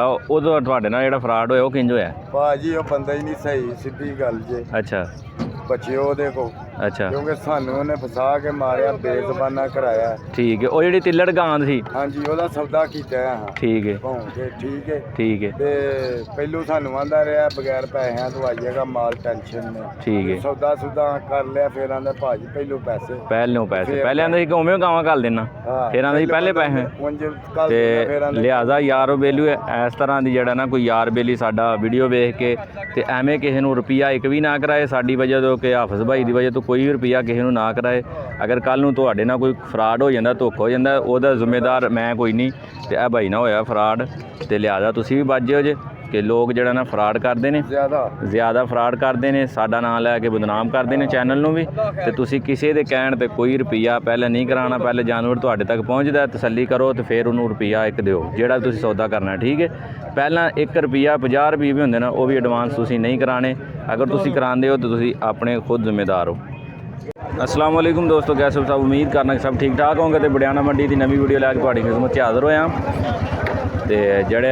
ਉਦੋਂ ਤੁਹਾਡੇ ਨਾਲ ਜਿਹੜਾ ਫਰਾਡ ਹੋਇਆ ਉਹ ਕਿੰਜ ਹੋਇਆ? ਭਾਜੀ ਉਹ ਬੰਦਾ ਹੀ ਨਹੀਂ ਸਹੀ, ਸਿੱਧੀ ਗੱਲ ਜੇ। ਅੱਛਾ ਬਚਿਓ ਉਹਦੇ ਕੋ, ਅੱਛਾ ਕਿਉਂਕਿ ਸਾਨੂੰ ਉਹਨੇ ਫਸਾ ਕੇ ਮਾਰਿਆ, ਬੇਜ਼ਬਾਨਾ ਕਰਾਇਆ। ਠੀਕ ਹੈ। ਉਹ ਜਿਹੜੀ ਤਿੱਲੜ ਗਾਂਦ ਸੀ? ਹਾਂਜੀ, ਉਹਦਾ ਸੌਦਾ ਕੀਤਾ ਹਾਂ। ਠੀਕ ਹੈ ਭੌਂਕੇ ਠੀਕ ਹੈ। ਠੀਕ ਹੈ। ਤੇ ਪਹਿਲੋਂ ਸਾਨੂੰ ਆਂਦਾ ਰਿਹਾ ਬਗੈਰ ਪੈਸਿਆਂ ਤੋਂ ਆਈਏਗਾ ਮਾਲ, ਟੈਨਸ਼ਨ ਨੇ। ਠੀਕ ਹੈ। ਸੌਦਾ ਸੁਦਾ ਕਰ ਲਿਆ, ਫਿਰ ਆਂਦਾ ਭਾਜੀ ਪਹਿਲੋਂ ਪੈਸੇ। ਪਹਿਲੇ ਆਂਦੇ ਸੀ ਕਿ ਉਵੇਂ ਗਾਵਾਂ ਘੱਲ ਦੇਣਾ, ਫਿਰ ਆਂਦਾ ਸੀ ਪਹਿਲੇ ਪੈਸੇ। ਤੇ ਲਿਹਾਜ਼ਾ ਯਾਰ ਬੇਲੀ ਇਸ ਤਰ੍ਹਾਂ ਦੀ ਜਿਹੜਾ ਨਾ ਕੋਈ ਯਾਰ ਬੇਲੀ ਸਾਡਾ ਵੀਡੀਓ ਵੇਖ ਕੇ ਤੇ ਐਵੇਂ ਕਿਸੇ ਨੂੰ ਰੁਪਈਆ ਇੱਕ ਵੀ ਨਾ ਕਰਾਏ ਸਾਡੀ ਵਜ੍ਹਾ ਤੋਂ, ਕਿ ਹਾਫਿਜ਼ ਭਾਈ ਦੀ ਵਜ੍ਹਾ ਤੋਂ ਕੋਈ ਵੀ ਰੁਪਈਆ ਕਿਸੇ ਨੂੰ ਨਾ ਕਰਾਏ। ਅਗਰ ਕੱਲ੍ਹ ਨੂੰ ਤੁਹਾਡੇ ਨਾਲ ਕੋਈ ਫਰਾਡ ਹੋ ਜਾਂਦਾ, ਧੋਖਾ ਹੋ ਜਾਂਦਾ, ਉਹਦਾ ਜ਼ਿੰਮੇਦਾਰ ਮੈਂ ਕੋਈ ਨਹੀਂ। ਤੇ ਇਹ ਭਾਈ ਨਾਲ ਹੋਇਆ ਫਰਾਡ, ਤੇ ਲਿਹਾਜ਼ਾ ਤੁਸੀਂ ਵੀ ਬਚ ਜਿਓ ਜੇ ਕਿ ਲੋਕ ਜਿਹੜਾ ਨਾ ਫਰਾਡ ਕਰਦੇ ਨੇ, ਜ਼ਿਆਦਾ ਫਰਾਡ ਕਰਦੇ ਨੇ, ਸਾਡਾ ਨਾਂ ਲੈ ਕੇ ਬਦਨਾਮ ਕਰਦੇ ਨੇ ਚੈਨਲ ਨੂੰ ਵੀ। ਤੇ ਤੁਸੀਂ ਕਿਸੇ ਦੇ ਕਹਿਣ 'ਤੇ ਕੋਈ ਰੁਪਈਆ ਪਹਿਲੇ ਨਹੀਂ ਕਰਾਉਣਾ। ਪਹਿਲੇ ਜਾਨਵਰ ਤੁਹਾਡੇ ਤੱਕ ਪਹੁੰਚਦਾ ਤਸੱਲੀ ਕਰੋ ਤੇ ਫਿਰ ਉਹਨੂੰ ਰੁਪਈਆ ਇੱਕ ਦਿਓ ਜਿਹੜਾ ਤੁਸੀਂ ਸੌਦਾ ਕਰਨਾ, ਠੀਕ ਹੈ। ਪਹਿਲਾਂ 1 ਰੁਪਈਆ 50 ਰੁਪਏ ਵੀ ਹੁੰਦੇ ਨਾ, ਉਹ ਵੀ ਐਡਵਾਂਸ ਤੁਸੀਂ ਨਹੀਂ ਕਰਾਣੇ। ਅਗਰ ਤੁਸੀਂ ਕਰਾਉਂਦੇ ਹੋ ਤਾਂ ਤੁਸੀਂ ਆਪਣੇ ਖੁਦ ਜ਼ਿੰਮੇਦਾਰ ਹੋ। अस्सलाम वालेकुम दोस्तों, कैसे हो सब? उम्मीद करना कि सब ठीक ठाक होंगे। तो बड़ियाना मंडी की नवी वीडियो लैके तुहाडी खिदमत च हाज़र होया। तो जेह्ड़े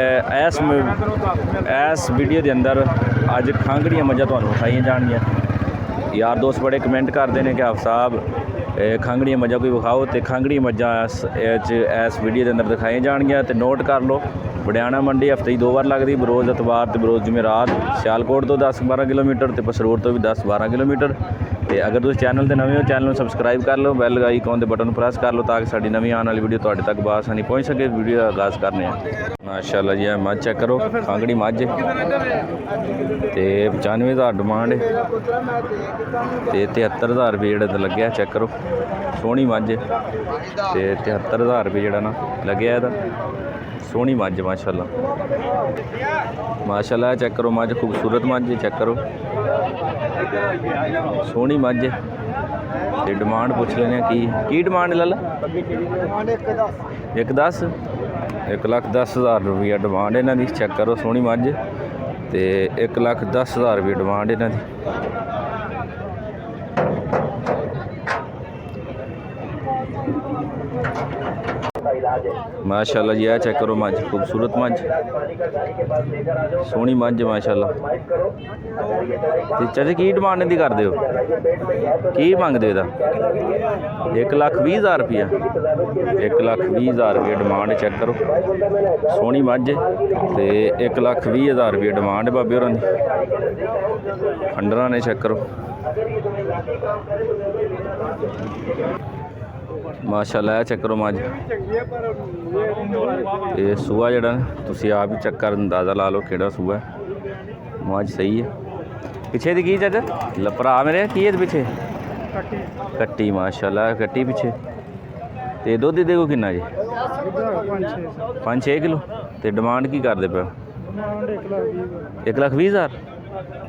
इस वीडियो के अंदर अज खांगड़ियाँ मझां तुहानूं विखाई जाणगियां। यार दोस्त बड़े कमेंट करते हैं कि आप साहब खांगड़ियाँ मझां कोई विखाओ, तो खांगड़ियाँ मझां इस वीडियो के अंदर दिखाई जाणगियां। तो नोट कर लो, बड़ियाना मंडी हफ्ते 2 बार लगती, बरोज़ एतवार तो बरोज़ जुमेरात। सियालकोट तो 10-12 किलोमीटर, तो पसरोड़ तो भी 10-12 किलोमीटर। तो अगर तुम चैनल पर नवे हो, चैनल में सबसक्राइब कर लो, बैल आइकॉन के बटन प्रेस कर लो ताकि साड़ी नवी आने वाली वीडियो तुहाडे तक बआसानी पहुँच सके। वीडियो का आगाज़ करने माशाअल्लाह जी। मझ चेक करो, खांगड़ी मझ तो 95,000 डिमांड है, तो 73,000 रुपये जोड़ा लग्या। चेक करो, सोहनी मझ तो 73,000 रुपये जोड़ा ना लग्या। सोहनी मझ माशाअल्लाह माशाअल्लाह। चेक करो मझ, खूबसूरत मझ चेक करो, सोहनी मझ। तो डिमांड पूछ लेने की डिमांड लाला? 1,10 1,10,000 रुपया डिमांड इन्हां दी। चेक करो, सोहनी मझ तो 1,10,000 रुपये डिमांड इन्हां दी। माशाअल्लाह जी। है चेक करो मझ, खूबसूरत मझ, सोहनी मझ माशाअल्लाह। तो चाचा की डिमांड इहदी करदे हो, की मंगदे हो? 1,20,000 रुपया 1,20,000 रुपये डिमांड। चेक करो, सोहनी मझ तो 1,20,000 रुपये डिमांड बाबे होरां दी। खंडरा ने चेक करो माशाअल्लाह। चेक करो मझ, ये सूआ जड़ा तुसी आप ही चेक कर अंदाज़ा ला लो केड़ा सूआ है। मझ सही है। पिछे दी की चाचा भरा मेरे की है पिछे? कट्टी माशाअल्लाह, कट्टी पिछे। तो दुध दे को किन्ना जी? 5-6 किलो। तो डिमांड की करदे पे? 1,20,000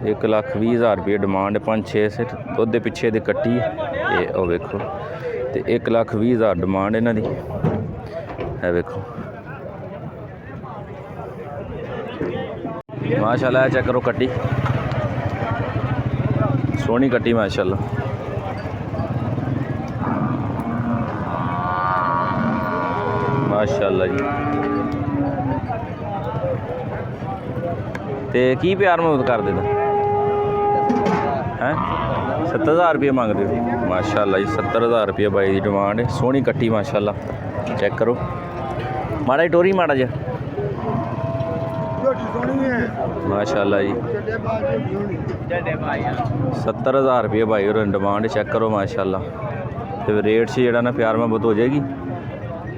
1,20,000 रुपये डिमांड। 5-6 से दुध के पिछे दे कट्टी है, ये ओ वेखो। तो 1,20,000 डिमांड इन्हां दी है, वेखो माशाअल्लाह। चेक करो कट्टी, सोहनी कट्टी माशाअल्लाह। माशाअल्लाह जी। तो की प्यार मुहब्बत कर देता हैं? 70,000 रुपये मंगते हो माशाअल्लाह जी। 70,000 रुपये बाई की डिमांड है। सोहनी कट्टी माशाअल्लाह। चेक करो माड़ा जी, टोरी माड़ा जा माशाअल्लाह जी। 70,000 रुपये भाई और डिमांड। चेक करो माशाअल्लाह। तो रेट से जरा ना प्यार मुहब्बत हो जाएगी।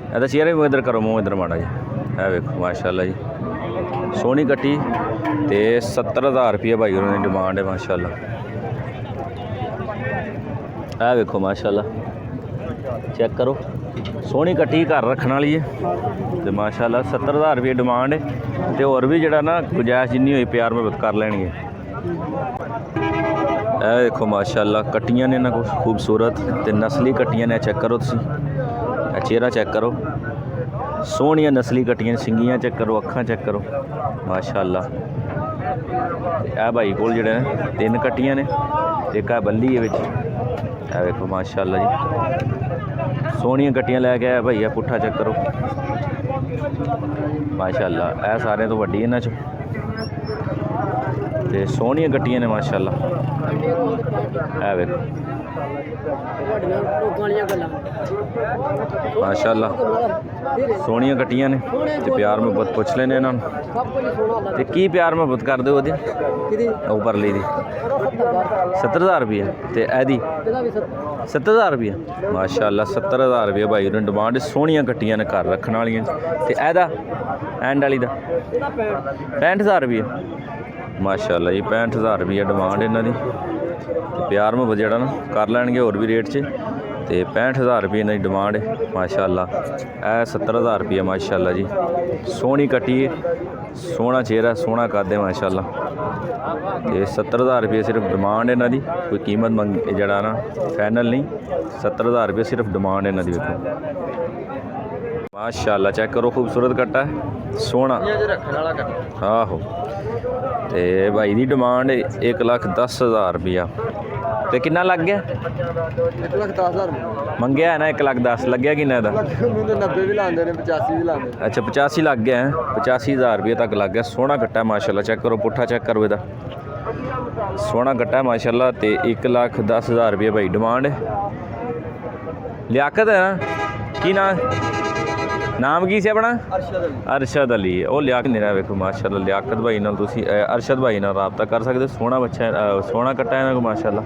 ऐसा चेहरा भी इधर करो, मुँह इधर माड़ा जी, है वेखो माशाअल्लाह जी। सोहनी कट्टी तो 70,000 रुपये भाई और डिमांड है माशाअल्लाह। है वेखो माशाअल्लाह। चेक करो, सोहनी कट्टी घर रखने वाली है। तो माशाअल्लाह 70,000 रुपये डिमांड है। तो होर भी जरा ना गुंजाइश जिन्नी हुई प्यार मुहब्बत कर लेंगे। देखो माशाअल्लाह कट्टियां ने ना कुछ खूबसूरत तो नस्ली कट्टियां ने। चेक करो तुसी, चेहरा चेक करो, सोहनियां नस्ली कट्टियां। सिंगियां चेक करो, अखां चेक करो माशाअल्लाह। ए भाई कोल जेह्ड़े ने 3 कट्टियां ने, एक आ बल्ली है विच। ए देखो माशाअल्लाह जी, सोहनियां कट्टियां लैके आया भैया। पुट्ठा चेक करो ਮਾਸ਼ਾਅੱਲਾ। ਇਹ ਸਾਰਿਆਂ ਤੋਂ ਵੱਡੀ ਇਹਨਾਂ 'ਚ ਤੇ ਸੋਹਣੀਆਂ ਕੱਟੀਆਂ ਨੇ ਮਾਸ਼ਾਅੱਲਾ। ਇਹ ਵੇਖੋ ਮਾਸ਼ਾਅੱਲਾ ਸੋਹਣੀਆਂ ਕੱਟੀਆਂ ਨੇ ਤੇ ਪਿਆਰ ਮੁਹੱਬਤ ਪੁੱਛ ਲੈਣੇ ਇਹਨਾਂ ਨੂੰ। ਤੇ ਕੀ ਪਿਆਰ ਮੁਹੱਬਤ ਕਰਦੇ ਹੋ ਉਹਦੀ ਉੱਪਰ ਲਈ ਦੀ 70,000 ਰੁਪਏ ਤੇ ਇਹਦੀ 70,000 ਰੁਪਏ ਮਾਸ਼ਾਅੱਲਾ। 70,000 ਰੁਪਏ ਭਾਈ ਨੂੰ ਡਿਮਾਂਡ। ਸੋਹਣੀਆਂ ਕੱਟੀਆਂ ਨੇ ਘਰ ਰੱਖਣ ਵਾਲੀਆਂ। ਤੇ ਇਹਦਾ ਐਂਡ ਵਾਲੀ ਦਾ 65,000 ਰੁਪਏ ਮਾਸ਼ਾਅੱਲਾ ਜੀ। 65,000 ਰੁਪਏ ਡਿਮਾਂਡ ਇਹਨਾਂ ਦੀ। ਪਿਆਰ ਮੁਹੱਬਤ ਜਿਹੜਾ ਨਾ ਕਰ ਲੈਣਗੇ ਹੋਰ ਵੀ ਰੇਟ 'ਚ। ਤੇ 65,000 ਰੁਪਏ ਇਹਨਾਂ ਦੀ ਡਿਮਾਂਡ ਹੈ ਮਾਸ਼ਾਅੱਲਾ। ਇਹ 70,000 ਰੁਪਏ ਮਾਸ਼ਾਅੱਲਾ ਜੀ। ਸੋਹਣੀ ਕੱਟੀ ਹੈ, ਸੋਹਣਾ ਚਿਹਰਾ, ਸੋਹਣਾ ਕੱਦ ਹੈ ਮਾਸ਼ਾਅੱਲਾ। ਤੇ 70,000 ਰੁਪਏ ਸਿਰਫ ਡਿਮਾਂਡ ਇਹਨਾਂ ਦੀ। ਕੋਈ ਕੀਮਤ ਮੰਗ ਜਿਹੜਾ ਨਾ ਫਾਈਨਲ ਨਹੀਂ। 70,000 ਰੁਪਏ ਸਿਰਫ ਡਿਮਾਂਡ ਇਹਨਾਂ ਦੀ। ਵੇਖੋ ਮਾਸ਼ਾਅੱਲਾ ਚੈੱਕ ਕਰੋ, ਖੂਬਸੂਰਤ ਕੱਟਾ ਹੈ, ਸੋਹਣਾ ਰੱਖਣ ਵਾਲਾ ਕੱਟਾ। ਆਹੋ। ਤੇ ਭਾਈ ਦੀ ਡਿਮਾਂਡ 1,10,000 ਰੁਪਇਆ। ਤੇ ਕਿੰਨਾ ਲੱਗ ਗਿਆ? 1,10,000 ਮੰਗਿਆ ਹੈ ਨਾ 1,10,000 ਲੱਗਿਆ ਕਿੰਨਾ ਇਹਦਾ? ਮੈਨੂੰ ਤਾਂ 90 ਵੀ ਲਾਉਂਦੇ ਨੇ, 85 ਵੀ ਲਾਉਂਦੇ। ਅੱਛਾ 85 ਲੱਗ ਗਿਆ ਹੈ। 85,000 ਰੁਪਏ ਤੱਕ ਲੱਗ ਗਿਆ। ਸੋਹਣਾ ਕੱਟਾ ਮਾਸ਼ਾਅੱਲਾ। ਚੈੱਕ ਕਰੋ ਪੁੱਠਾ ਚੈੱਕ ਕਰੋ ਇਹਦਾ, ਸੋਹਣਾ ਕੱਟਾ ਮਾਸ਼ਾਅੱਲਾ। ਤੇ 1,10,000 ਰੁਪਏ ਭਾਈ ਡਿਮਾਂਡ ਹੈ। ਲਿਆਕਤ ਹੈ ਨਾ, ਕੀ ਨਾਮ ਕੀ ਸੀ ਆਪਣਾ? ਅਰਸ਼ਦ ਅਲੀ। ਉਹ ਲਿਆਕਤ ਨਹੀਂ ਰਿਹਾ। ਵੇਖੋ ਮਾਸ਼ਾਅੱਲਾ ਲਿਆਕਤ ਭਾਈ ਨਾਲ ਤੁਸੀਂ ਅਰਸ਼ਦ ਭਾਈ ਨਾਲ ਰਾਬਤਾ ਕਰ ਸਕਦੇ ਹੋ। ਸੋਹਣਾ ਬੱਚਾ, ਸੋਹਣਾ ਕੱਟਾ ਇਹਨਾਂ ਕੋਲ ਮਾਸ਼ਾਅੱਲਾ।